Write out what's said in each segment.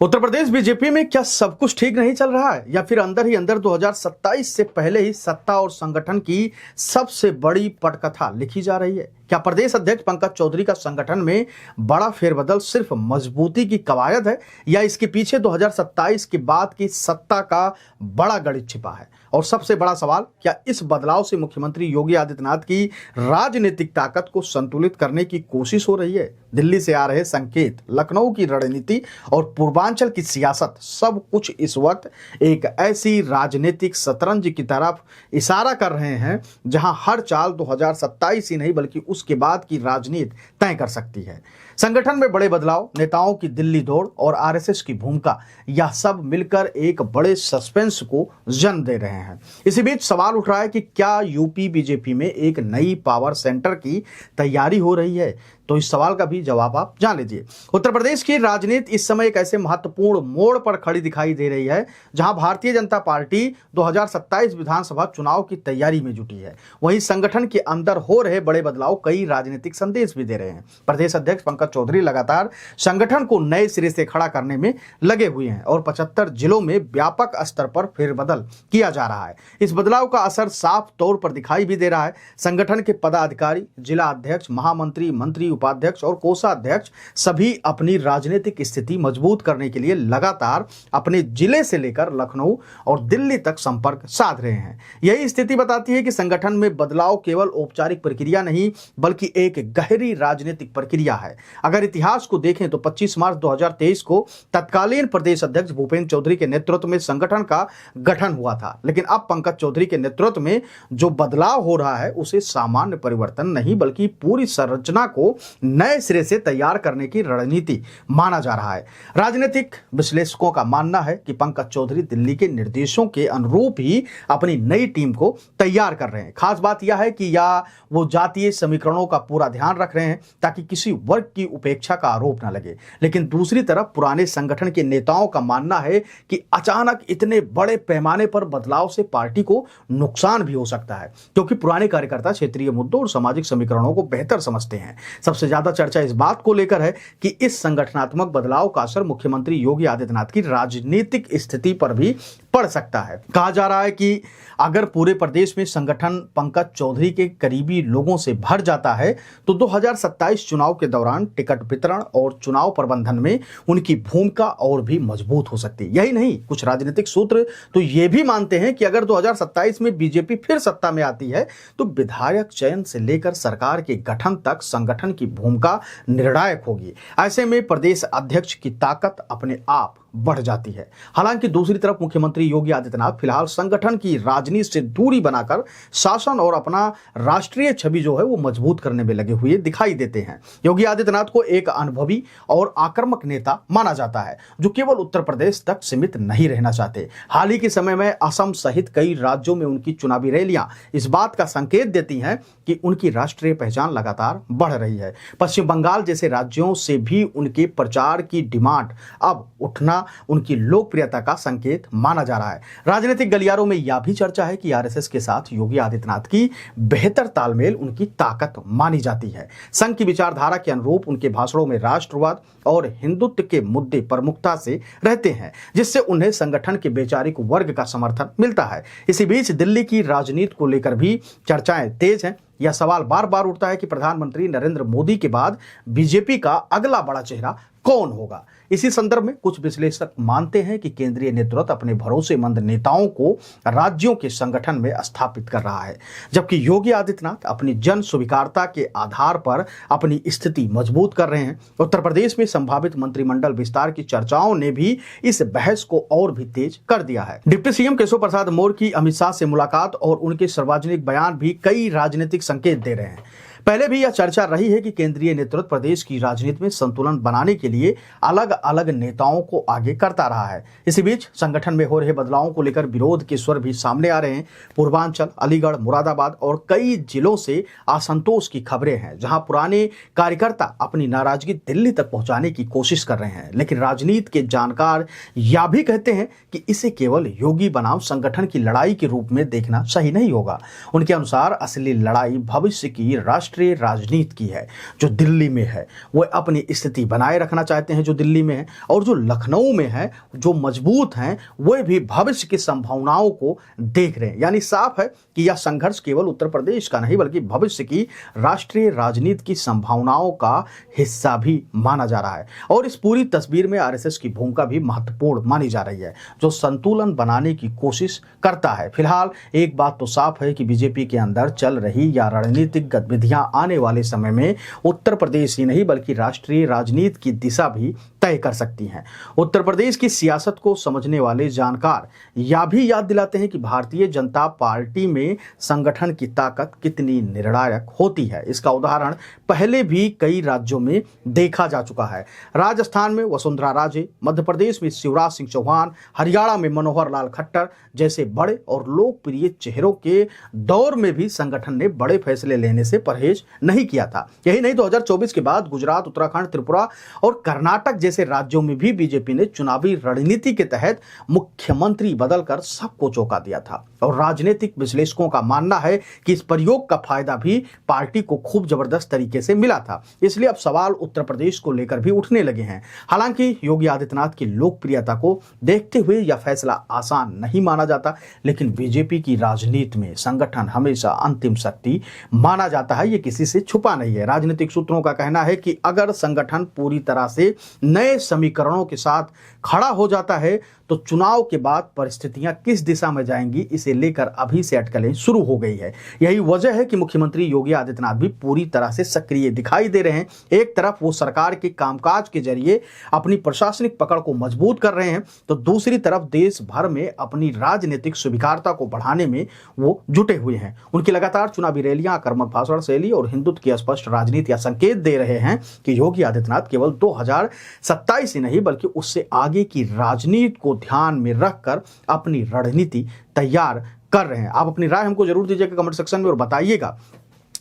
Uttar Pradesh BJP में क्या सब कुछ ठीक नहीं चल रहा है या फिर अंदर ही अंदर 2027 से पहले ही सत्ता और संगठन की सबसे बड़ी पटकथा लिखी जा रही है? क्या प्रदेश अध्यक्ष पंकज चौधरी का संगठन में बड़ा फेरबदल सिर्फ मजबूती की कवायद है या इसके पीछे 2027 के बाद की सत्ता का बड़ा गणित छिपा है? और सबसे बड़ा सवाल, क्या इस बदलाव से मुख्यमंत्री योगी आदित्यनाथ की राजनीतिक ताकत को संतुलित करने की कोशिश हो रही है? दिल्ली से आ रहे संकेत, लखनऊ की रणनीति और पूर्वांचल की सियासत, सब कुछ इस वक्त एक ऐसी राजनीतिक शतरंज की तरफ इशारा कर रहे हैं जहां हर चाल 2027 ही नहीं बल्कि उसके बाद की राजनीति तय कर सकती है। संगठन में बड़े बदलाव, नेताओं की दिल्ली दौड़ और आरएसएस की भूमिका, यह सब मिलकर एक बड़े सस्पेंस को जन्म दे रहे हैं। इसी बीच सवाल उठ रहा है कि क्या यूपी बीजेपी में एक नई पावर सेंटर की तैयारी हो रही है? तो इस सवाल का भी जवाब आप जान लीजिए। उत्तर प्रदेश की राजनीति इस समय एक ऐसे महत्वपूर्ण मोड़ पर खड़ी दिखाई दे रही है जहां भारतीय जनता पार्टी 2027 विधानसभा चुनाव की तैयारी में जुटी है। वहीं संगठन के अंदर हो रहे बड़े बदलाव कई राजनीतिक संदेश भी दे रहे हैं। प्रदेश अध्यक्ष पंकज चौधरी लगातार संगठन को नए सिरे से खड़ा करने में लगे हुए हैं और 75 जिलों में व्यापक स्तर पर फेरबदल किया जा रहा है। इस बदलाव का असर साफ तौर पर दिखाई भी दे रहा है। संगठन के पदाधिकारी, जिला अध्यक्ष, महामंत्री, मंत्री, उपाध्यक्ष और कोषाध्यक्ष सभी अपनी राजनीतिक स्थिति मजबूत करने के लिए लगातार अपने जिले से लेकर लखनऊ और दिल्ली तक संपर्क साध रहे हैं। यही स्थिति बताती है कि संगठन में बदलाव केवल औपचारिक प्रक्रिया नहीं बल्कि एक गहरी राजनीतिक प्रक्रिया है। अगर इतिहास को देखें तो 25 मार्च 2023 को तत्कालीन प्रदेश अध्यक्ष भूपेंद्र चौधरी के नेतृत्व में संगठन का गठन हुआ था, लेकिन अब पंकज चौधरी के नेतृत्व में जो बदलाव हो रहा है उसे सामान्य परिवर्तन नहीं बल्कि पूरी संरचना को नए सिरे से तैयार करने की रणनीति माना जा रहा है। राजनीतिक विश्लेषकों का मानना है कि पंकज चौधरी दिल्ली के निर्देशों के अनुरूप ही अपनी नई टीम को तैयार कर रहे हैं। खास बात यह है कि या वो जातीय समीकरणों का पूरा ध्यान रख रहे हैं ताकि किसी वर्ग की उपेक्षा का आरोप न लगे, लेकिन दूसरी तरफ पुराने संगठन के नेताओं का मानना है कि अचानक इतने बड़े पैमाने पर बदलाव से पार्टी को नुकसान भी हो सकता है, क्योंकि पुराने कार्यकर्ता क्षेत्रीय मुद्दों और सामाजिक समीकरणों को बेहतर समझते हैं। सबसे ज्यादा चर्चा इस बात को लेकर है कि इस संगठनात्मक बदलाव का असर मुख्यमंत्री योगी आदित्यनाथ की राजनीतिक स्थिति पर भी पड़ सकता है। कहा जा रहा है कि अगर पूरे प्रदेश में संगठन पंकज चौधरी के करीबी लोगों से भर जाता है तो 2027 चुनाव के दौरान टिकट वितरण और चुनाव प्रबंधन में उनकी भूमिका और भी मजबूत हो सकती है। यही नहीं, कुछ राजनीतिक सूत्र तो यह भी मानते हैं कि अगर 2027 में बीजेपी फिर सत्ता में आती है तो विधायक चयन से लेकर सरकार के गठन तक संगठन की भूमिका निर्णायक होगी। ऐसे में प्रदेश अध्यक्ष की ताकत अपने आप बढ़ जाती है। हालांकि दूसरी तरफ मुख्यमंत्री योगी आदित्यनाथ फिलहाल संगठन की राजनीति से दूरी बनाकर शासन और अपना राष्ट्रीय छवि जो है वो मजबूत करने में लगे हुए दिखाई देते हैं। योगी आदित्यनाथ को एक अनुभवी और आक्रामक नेता माना जाता है जो केवल उत्तर प्रदेश तक सीमित नहीं रहना चाहते। हाल ही के समय में असम सहित कई राज्यों में उनकी चुनावी रैलियां इस बात का संकेत देती हैं कि उनकी राष्ट्रीय पहचान लगातार बढ़ रही है। पश्चिम बंगाल जैसे राज्यों से भी उनके प्रचार की डिमांड अब उठना उनकी लोकप्रियता का संकेत माना जा रहा है। राजनीतिक गलियारों में यह भी चर्चा है कि आरएसएस के साथ योगी आदित्यनाथ की बेहतर तालमेल उनकी ताकत मानी जाती है। संघ की विचारधारा के अनुरूप उनके भाषणों में राष्ट्रवाद और हिंदुत्व के मुद्दे प्रमुखता से रहते हैं, जिससे उन्हें संगठन के वैचारिक वर्ग का समर्थन मिलता है। इसी बीच दिल्ली की राजनीति को लेकर भी चर्चाएं तेज हैं। यह सवाल बार बार उठता है कि प्रधानमंत्री नरेंद्र मोदी के बाद बीजेपी का अगला बड़ा चेहरा कौन होगा। इसी संदर्भ में कुछ विश्लेषक मानते हैं कि केंद्रीय नेतृत्व अपने भरोसेमंद नेताओं को राज्यों के संगठन में स्थापित कर रहा है, जबकि योगी आदित्यनाथ अपनी जन स्वीकारता के आधार पर अपनी स्थिति मजबूत कर रहे हैं। उत्तर प्रदेश में संभावित मंत्रिमंडल विस्तार की चर्चाओं ने भी इस बहस को और भी तेज कर दिया है। डिप्टी सीएम केशव प्रसाद मौर्य की अमित शाह से मुलाकात और उनके सार्वजनिक बयान भी कई राजनीतिक संकेत दे रहे हैं। पहले भी यह चर्चा रही है कि केंद्रीय नेतृत्व प्रदेश की राजनीति में संतुलन बनाने के लिए अलग अलग नेताओं को आगे करता रहा है। इसी बीच संगठन में हो रहे बदलावों को लेकर विरोध के स्वर भी सामने आ रहे हैं। पूर्वांचल, अलीगढ़, मुरादाबाद और कई जिलों से असंतोष की खबरें हैं, जहां पुराने कार्यकर्ता अपनी नाराजगी दिल्ली तक पहुंचाने की कोशिश कर रहे हैं। लेकिन राजनीति के जानकार यह भी कहते हैं कि इसे केवल योगी बनाम संगठन की लड़ाई के रूप में देखना सही नहीं होगा। उनके अनुसार असली लड़ाई भविष्य की राष्ट्रीय राष्ट्रीय राजनीति की है, जो दिल्ली में है, वो अपनी स्थिति बनाए रखना चाहते हैं जो दिल्ली में है, और जो लखनऊ में है, जो मजबूत हैं, वे भी भविष्य की संभावनाओं को देख रहे हैं। यानी साफ है कि यह संघर्ष केवल उत्तर प्रदेश का नहीं बल्कि भविष्य की राष्ट्रीय राजनीति की संभावनाओं का हिस्सा भी माना जा रहा है। और इस पूरी तस्वीर में आरएसएस की भूमिका भी महत्वपूर्ण मानी जा रही है, जो संतुलन बनाने की कोशिश करता है। फिलहाल एक बात तो साफ है कि बीजेपी के अंदर चल रही या रणनीतिक गतिविधियां आने वाले समय में उत्तर प्रदेश ही नहीं बल्कि राष्ट्रीय राजनीति की दिशा भी तय कर सकती हैं। उत्तर प्रदेश की सियासत को समझने वाले जानकार यह भी याद दिलाते हैं कि भारतीय जनता पार्टी में संगठन की ताकत कितनी निर्णायक होती है। इसका उदाहरण पहले भी कई राज्यों में देखा जा चुका है। राजस्थान में वसुंधरा राजे, मध्य प्रदेश में शिवराज सिंह चौहान, हरियाणा में मनोहर लाल खट्टर जैसे बड़े और लोकप्रिय चेहरों के दौर में भी संगठन ने बड़े फैसले लेने से परहेज नहीं किया था। यही नहीं, 2024 के बाद गुजरात, उत्तराखंड, त्रिपुरा और कर्नाटक जैसे राज्यों में भी बीजेपी ने चुनावी रणनीति के तहत मुख्यमंत्री बदलकर सबको चौंका दिया था। और राजनीतिक विश्लेषकों का मानना है कि इस प्रयोग का फायदा भी पार्टी को खूब जबरदस्त तरीके से मिला था। इसलिए अब सवाल उत्तर प्रदेश को लेकर भी उठने लगे हैं। हालांकि योगी आदित्यनाथ की लोकप्रियता को देखते हुए यह फैसला आसान नहीं माना जाता, लेकिन बीजेपी की राजनीति में संगठन हमेशा अंतिम शक्ति माना जाता है। ये किसी से छुपा नहीं है। राजनीतिक सूत्रों का कहना है कि अगर संगठन पूरी तरह से नए समीकरणों के साथ खड़ा हो जाता है तो चुनाव के बाद परिस्थितियां किस दिशा में जाएंगी, इसे लेकर अभी से अटकलें शुरू हो गई है। यही वजह है कि मुख्यमंत्री योगी आदित्यनाथ भी पूरी तरह से सक्रिय दिखाई दे रहे हैं। एक तरफ वो सरकार के कामकाज के जरिए अपनी प्रशासनिक पकड़ को मजबूत कर रहे हैं, तो दूसरी तरफ देश भर में अपनी राजनीतिक स्वीकार्यता को बढ़ाने में वो जुटे हुए हैं। उनकी लगातार चुनावी रैलियां, आक्रामक भाषण शैली और हिंदुत्व की स्पष्ट राजनीति संकेत दे रहे हैं कि योगी आदित्यनाथ केवल 2027 ही नहीं बल्कि उससे आगे की राजनीति को ध्यान में रखकर अपनी रणनीति तैयार कर रहे हैं। आप अपनी राय हमको जरूर दीजिएगा कमेंट सेक्शन में और बताइएगा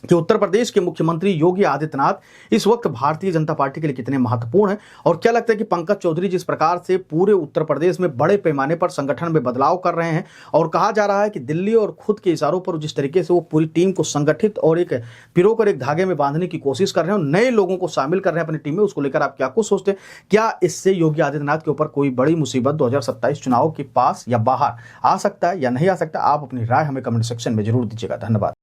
कि उत्तर प्रदेश के मुख्यमंत्री योगी आदित्यनाथ इस वक्त भारतीय जनता पार्टी के लिए कितने महत्वपूर्ण हैं, और क्या लगता है कि पंकज चौधरी जिस प्रकार से पूरे उत्तर प्रदेश में बड़े पैमाने पर संगठन में बदलाव कर रहे हैं, और कहा जा रहा है कि दिल्ली और खुद के इशारों पर जिस तरीके से वो पूरी टीम को संगठित और एक पिरोकर एक धागे में बांधने की कोशिश कर रहे हैं, नए लोगों को शामिल कर रहे हैं अपनी टीम में, उसको लेकर आप क्या कुछ सोचते हैं? क्या इससे योगी आदित्यनाथ के ऊपर कोई बड़ी मुसीबत 2027 चुनाव के पास या बाहर आ सकता है या नहीं आ सकता? आप अपनी राय हमें कमेंट सेक्शन में जरूर दीजिएगा। धन्यवाद।